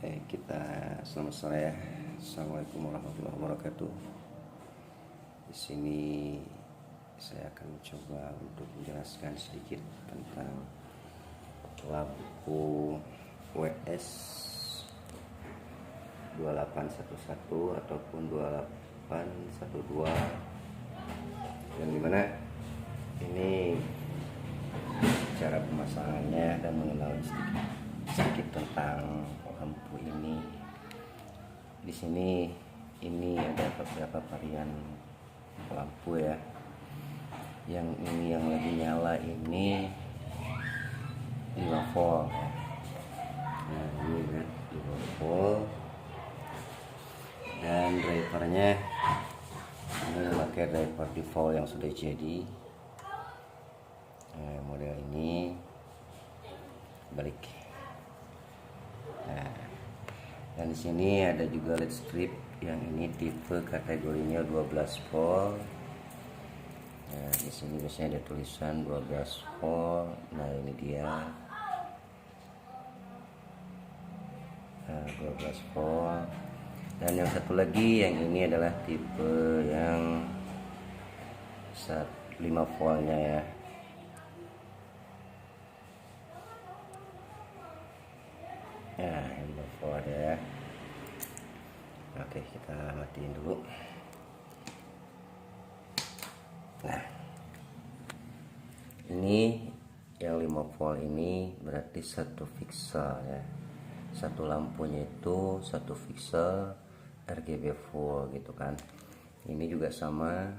Kita selamat sore ya. Assalamualaikum warahmatullahi wabarakatuh. Di sini saya akan mencoba untuk menjelaskan sedikit tentang lampu WS 2811 ataupun 2812, yang dimana ini cara pemasangannya dan mengenal sedikit tentang lampu ini. Di sini ini ada beberapa varian lampu ya. Yang ini yang lagi nyala ini 5 volt. Nah, ini kan 5 volt. Dan drivernya ini pakai driver default yang sudah jadi. Nah, model ini balik. Nah, dan di sini ada juga LED strip yang ini tipe kategorinya 12 volt. Nah, di sini biasanya ada tulisan 12 volt. Nah, ini dia. Nah, 12 volt. Dan yang satu lagi yang ini adalah tipe yang 5 voltnya ya. Nah, 5 volt ya. Oke, kita matiin dulu. Nah, ini yang 5 volt ini berarti satu pixel ya. Satu lampunya itu satu pixel RGB full gitu kan. Ini juga sama.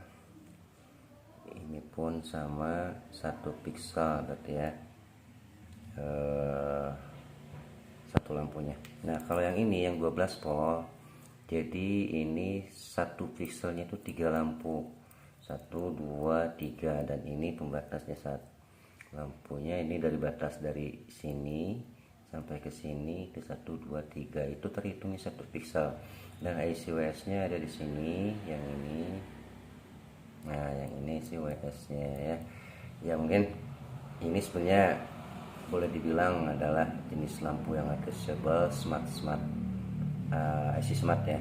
Ini pun sama satu pixel berarti ya. Satu lampunya. Nah, kalau yang ini yang 12 volt, jadi ini satu pixelnya itu 3 lampu, 1 2 3, dan ini pembatasnya satu lampunya ini dari batas dari sini sampai ke sini ke 1 2 3 itu terhitungnya satu pixel. Dan IC WS nya ada di sini yang ini. Nah, yang ini sih WS nya ya. Ya mungkin ini sebenarnya boleh dibilang adalah jenis lampu yang accessible, smart IC smart ya.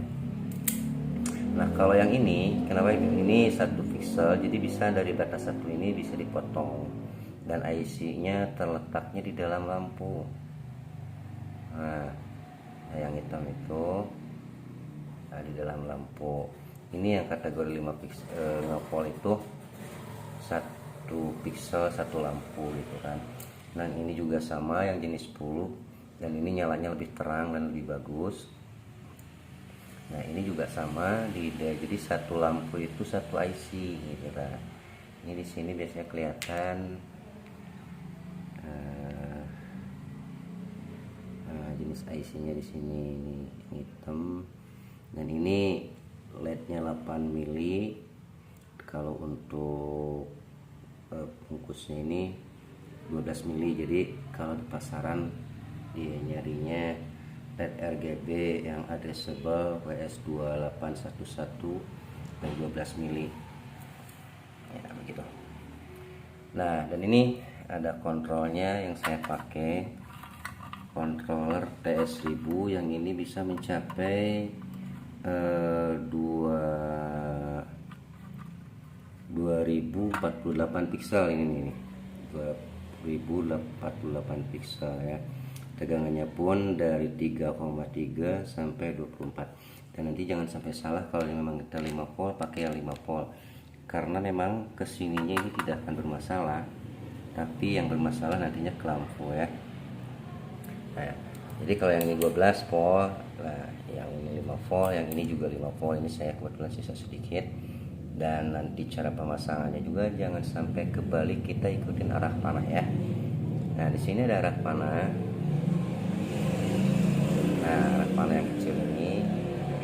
Nah, kalau yang ini kenapa ini satu pixel, jadi bisa dari batas satu ini bisa dipotong dan IC nya terletaknya di dalam lampu. Nah, yang hitam itu di dalam lampu. Ini yang kategori 5 volt itu satu pixel satu lampu gitu kan. Nah, ini juga sama yang jenis 10, dan ini nyalanya lebih terang dan lebih bagus. Nah, ini juga sama jadi satu lampu itu satu IC gitu kan. Ini di sini biasanya kelihatan jenis IC-nya di sini ini hitam, dan ini LED-nya 8 mili. Kalau untuk bungkusnya ini 12 mili. Jadi kalau di pasaran dia nyarinya LED RGB yang addressable WS2811 dan 12 mili ya, begitu. Nah, dan ini ada kontrolnya yang saya pakai, controller TS1000 yang ini bisa mencapai 2048 pixel ini 2048 pixel ya. Tegangannya pun dari 3,3 sampai 24. Dan nanti jangan sampai salah kalau memang kita 5 volt pakai yang 5 volt, karena memang kesininya ini tidak akan bermasalah, tapi yang bermasalah nantinya ke lampu ya. Nah, jadi kalau yang ini 12 volt, nah yang ini 5 volt, yang ini juga 5 volt. Ini saya kebetulan sisa sedikit. Dan nanti cara pemasangannya juga jangan sampai kebalik, kita ikutin arah panah ya. Nah, di sini ada arah panah. Nah, arah panah yang kecil ini,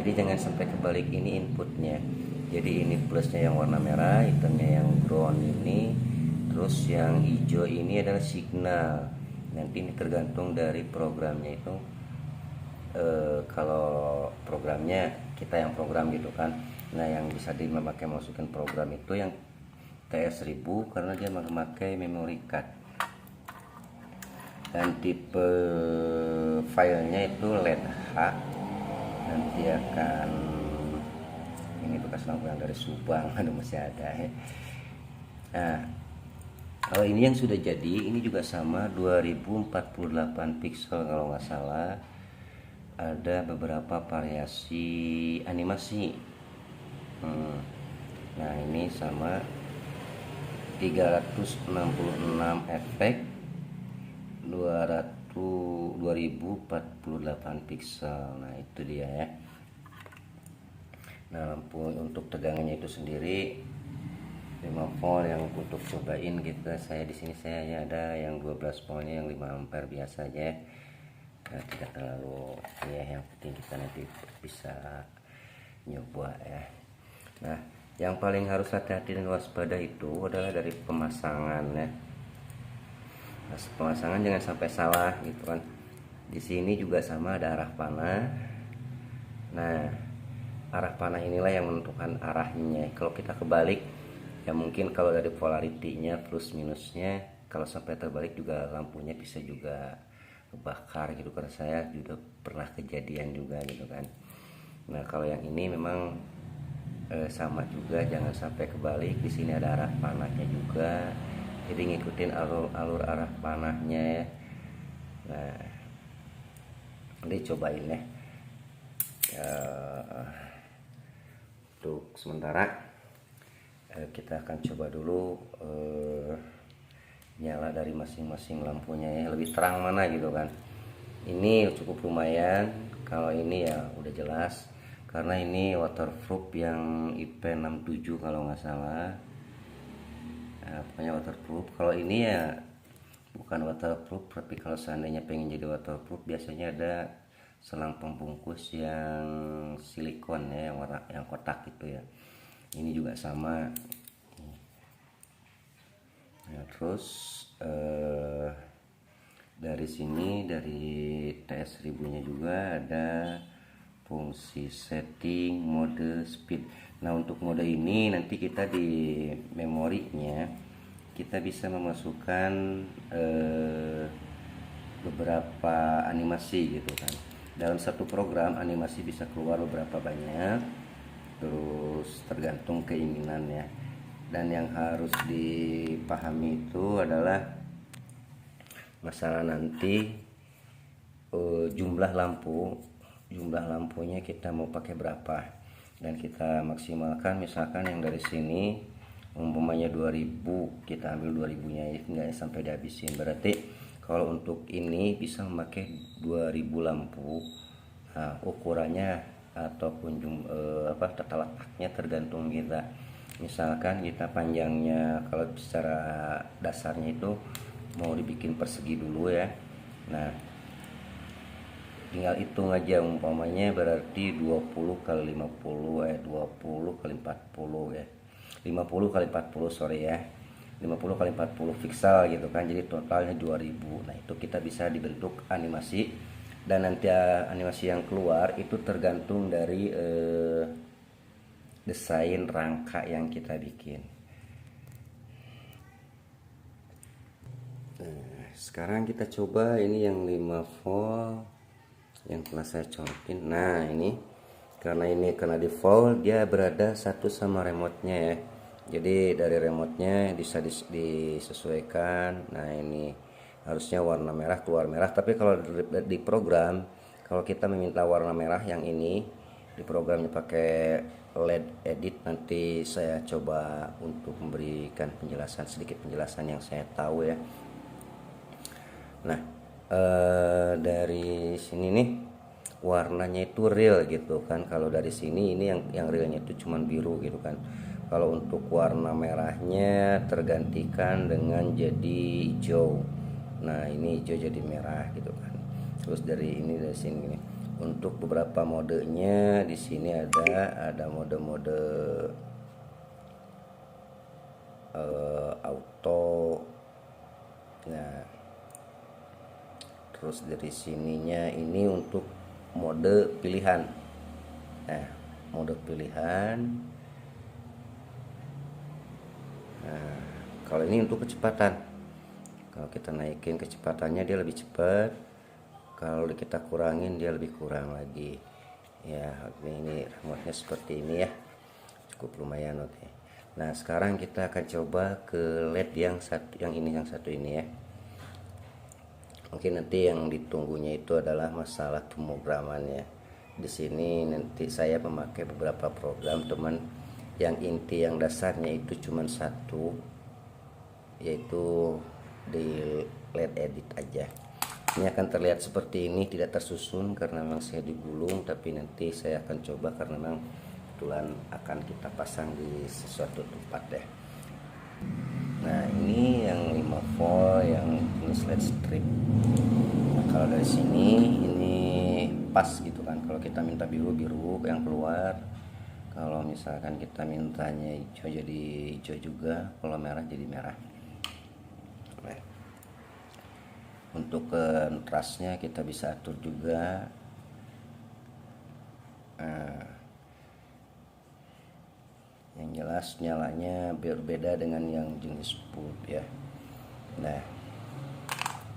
jadi jangan sampai kebalik, ini inputnya. Jadi ini plusnya yang warna merah, hitamnya yang ground ini, terus yang hijau ini adalah signal. Nanti ini tergantung dari programnya itu. Kalau programnya kita yang program gitu kan. Nah, yang bisa dipakai masukin program itu yang TS1000 karena dia memakai memory card. Dan tipe filenya itu LED. H nanti akan, ini bekas lampu yang dari Subang aduh masih ada ya. Nah kalau ini yang sudah jadi ini juga sama 2048 pixel kalau nggak salah, ada beberapa variasi animasi. Nah ini sama 366 efek 2048 pixel. Nah itu dia ya. Nah lampu untuk tegangannya itu sendiri 5 volt yang untuk cobain gitu. Saya di sini saya ya ada yang 12 voltnya yang 5 ampere biasa aja. Nah, tidak terlalu ya, yang penting kita nanti bisa nyoba ya. Nah yang paling harus hati-hati dan waspada itu adalah dari pemasangan ya. Nah, pemasangan jangan sampai salah gitu kan. Di sini juga sama ada arah panah. Nah arah panah inilah yang menentukan arahnya. Kalau kita kebalik ya mungkin kalau dari polaritinya plus minusnya kalau sampai terbalik juga lampunya bisa juga kebakar gitu, karena saya juga pernah kejadian juga gitu kan. Nah kalau yang ini memang sama juga, jangan sampai kebalik. Di sini ada arah panahnya juga, jadi ngikutin alur arah panahnya ya. Nah nanti cobain ya. Untuk sementara kita akan coba dulu nyala dari masing-masing lampunya ya, lebih terang mana gitu kan. Ini cukup lumayan, kalau ini ya udah jelas karena ini waterproof yang IP67 kalau nggak salah. Nah, pokoknya waterproof. Kalau ini ya bukan waterproof, tapi kalau seandainya pengen jadi waterproof biasanya ada selang pembungkus yang silikon ya, yang warna yang kotak gitu ya. Ini juga sama. Nah, terus dari sini dari TS1000 nya juga ada fungsi setting mode speed. Nah untuk mode ini nanti kita di memorinya kita bisa memasukkan beberapa animasi gitu kan. Dalam satu program animasi bisa keluar beberapa banyak, terus tergantung keinginan ya. Dan yang harus dipahami itu adalah masalah nanti jumlah lampunya kita mau pakai berapa, dan kita maksimalkan. Misalkan yang dari sini umpamanya 2000, kita ambil 2000 nya nggak sampai dihabisin, berarti kalau untuk ini bisa memakai 2000 lampu. Nah, ukurannya ataupun tata letaknya tergantung kita. Misalkan kita panjangnya kalau secara dasarnya itu mau dibikin persegi dulu ya. Nah tinggal hitung aja, umpamanya berarti 20 kali 50 20 kali 40 ya, 50 kali 40 sorry ya, 50 kali 40 pixel gitu kan, jadi totalnya 2000. Nah itu kita bisa dibentuk animasi, dan nanti animasi yang keluar itu tergantung dari desain rangka yang kita bikin. Nah, sekarang kita coba ini yang 5 volt yang telah saya colokin. Nah ini karena default dia berada satu sama remote-nya ya, jadi dari remote-nya bisa disesuaikan. Nah ini harusnya warna merah keluar merah, tapi kalau di program, kalau kita meminta warna merah yang ini di programnya pakai LED edit, nanti saya coba untuk memberikan sedikit penjelasan yang saya tahu ya. Nah dari sini nih warnanya itu real gitu kan. Kalau dari sini ini yang realnya itu cuman biru gitu kan. Kalau untuk warna merahnya tergantikan dengan jadi hijau. Nah ini hijau jadi merah gitu kan. Terus dari sini nih untuk beberapa modenya di sini ada mode-mode auto. Nah terus dari sininya ini untuk mode pilihan. Nah mode pilihan. Nah kalau ini untuk kecepatan, kalau kita naikin kecepatannya dia lebih cepat, kalau kita kurangin dia lebih kurang lagi ya. Ini remote-nya seperti ini ya, cukup lumayan. Oke, nah sekarang kita akan coba ke LED yang satu, yang satu ini ya. Mungkin nanti yang ditunggunya itu adalah masalah pemrograman ya. Di sini nanti saya memakai beberapa program teman, yang inti yang dasarnya itu cuma satu, yaitu di LED edit aja. Ini akan terlihat seperti ini, tidak tersusun karena memang saya digulung, tapi nanti saya akan coba karena memang kebetulan akan kita pasang di sesuatu tempat ya. Nah ini yang 5 volt, yang ini LED strip. Nah, kalau dari sini ini pas gitu kan, kalau kita minta biru yang keluar, kalau misalkan kita mintanya hijau jadi hijau juga, kalau merah jadi merah. Nah, untuk kontrasnya kita bisa atur juga. Nah, yang jelas nyalanya berbeda dengan yang jenis bulb ya. Nah,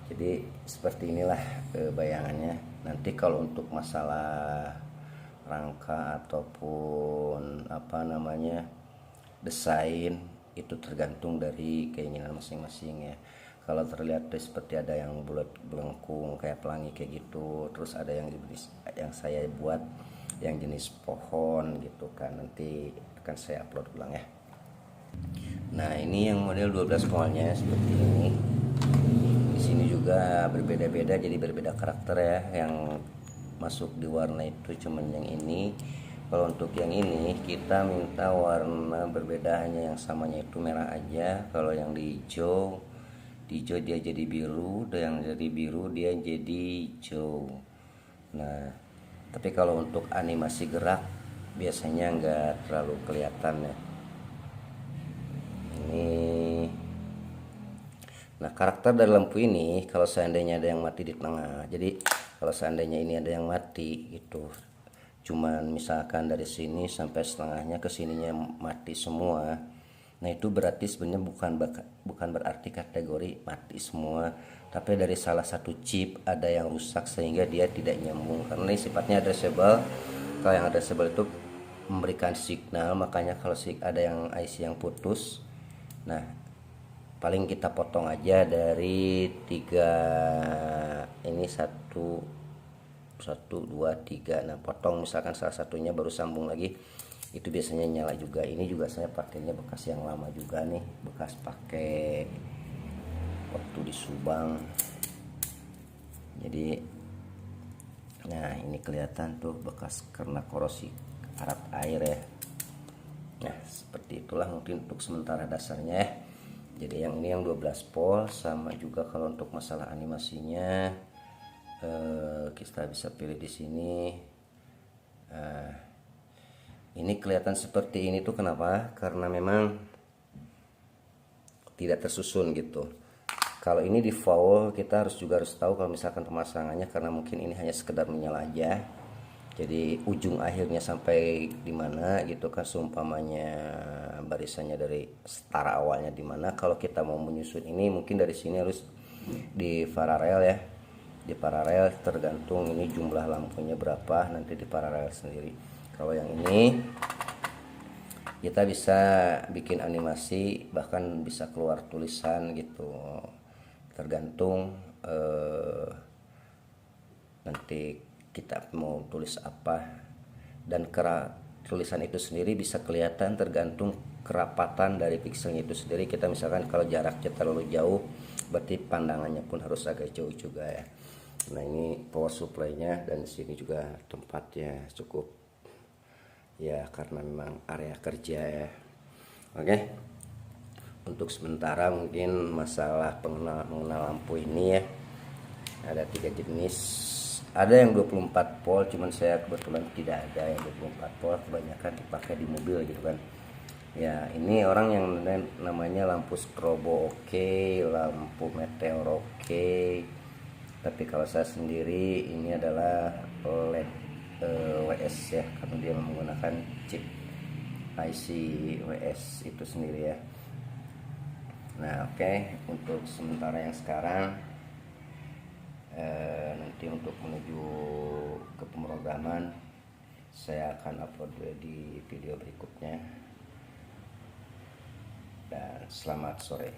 jadi seperti inilah bayangannya. Nanti kalau untuk masalah rangka ataupun desain, itu tergantung dari keinginan masing-masing ya. Kalau terlihat seperti ada yang bulat belengkung kayak pelangi kayak gitu, terus ada yang saya buat yang jenis pohon gitu kan, nanti akan saya upload ulang ya. Nah ini yang model 12 voltnya seperti ini. Di sini juga berbeda-beda, jadi berbeda karakter ya. Yang masuk di warna itu cuman yang ini. Kalau untuk yang ini kita minta warna berbeda, hanya yang samanya itu merah aja. Kalau yang di hijau dia jadi biru, dan yang jadi biru dia jadi hijau. Nah tapi kalau untuk animasi gerak biasanya nggak terlalu kelihatan ya. Ini, nah karakter dari lampu ini kalau seandainya ada yang mati di tengah, jadi kalau seandainya ini ada yang mati gitu, cuman misalkan dari sini sampai setengahnya ke sininya mati semua, nah itu berarti sebenarnya bukan berarti kategori mati semua, tapi dari salah satu chip ada yang rusak sehingga dia tidak nyambung, karena ini sifatnya addressable. Kalau yang addressable itu memberikan signal, makanya kalau ada yang IC yang putus, nah paling kita potong aja dari 3 ini, 1 2 3. Nah potong misalkan salah satunya baru sambung lagi, itu biasanya nyala juga. Ini juga saya pakainya bekas yang lama juga nih, bekas pakai waktu di Subang. Jadi nah ini kelihatan tuh bekas karena korosi arat air ya. Nah seperti itulah mungkin untuk sementara dasarnya ya. Jadi yang ini yang 12 volt, sama juga kalau untuk masalah animasinya kita bisa pilih di sini. Ini kelihatan seperti ini tuh kenapa? Karena memang tidak tersusun gitu. Kalau ini di foul, kita harus tahu kalau misalkan pemasangannya, karena mungkin ini hanya sekedar menyala aja. Jadi ujung akhirnya sampai di mana gitu kan, seumpamanya barisannya dari setara awalnya di mana. Kalau kita mau menyusun ini mungkin dari sini harus di paralel ya. Di paralel tergantung ini jumlah lampunya berapa, nanti di paralel sendiri. Kalau yang ini kita bisa bikin animasi, bahkan bisa keluar tulisan gitu, tergantung nanti kita mau tulis apa. Dan tulisan itu sendiri bisa kelihatan tergantung kerapatan dari pixelnya itu sendiri. Kita misalkan kalau jaraknya terlalu jauh, berarti pandangannya pun harus agak jauh juga ya. Nah ini power supply-nya, dan di sini juga tempatnya cukup ya, karena memang area kerja ya. Oke, untuk sementara mungkin masalah mengenal lampu ini ya, ada 3 jenis. Ada yang 24 volt, cuman saya kebetulan tidak ada yang 24 volt, kebanyakan dipakai di mobil gitu kan ya. Ini orang yang namanya lampu strobo oke, lampu meteor oke. Tapi kalau saya sendiri ini adalah LED WS ya, karena dia menggunakan chip IC WS itu sendiri ya. Nah oke, untuk sementara yang sekarang Nanti untuk menuju ke pemrograman saya akan upload di video berikutnya, dan selamat sore.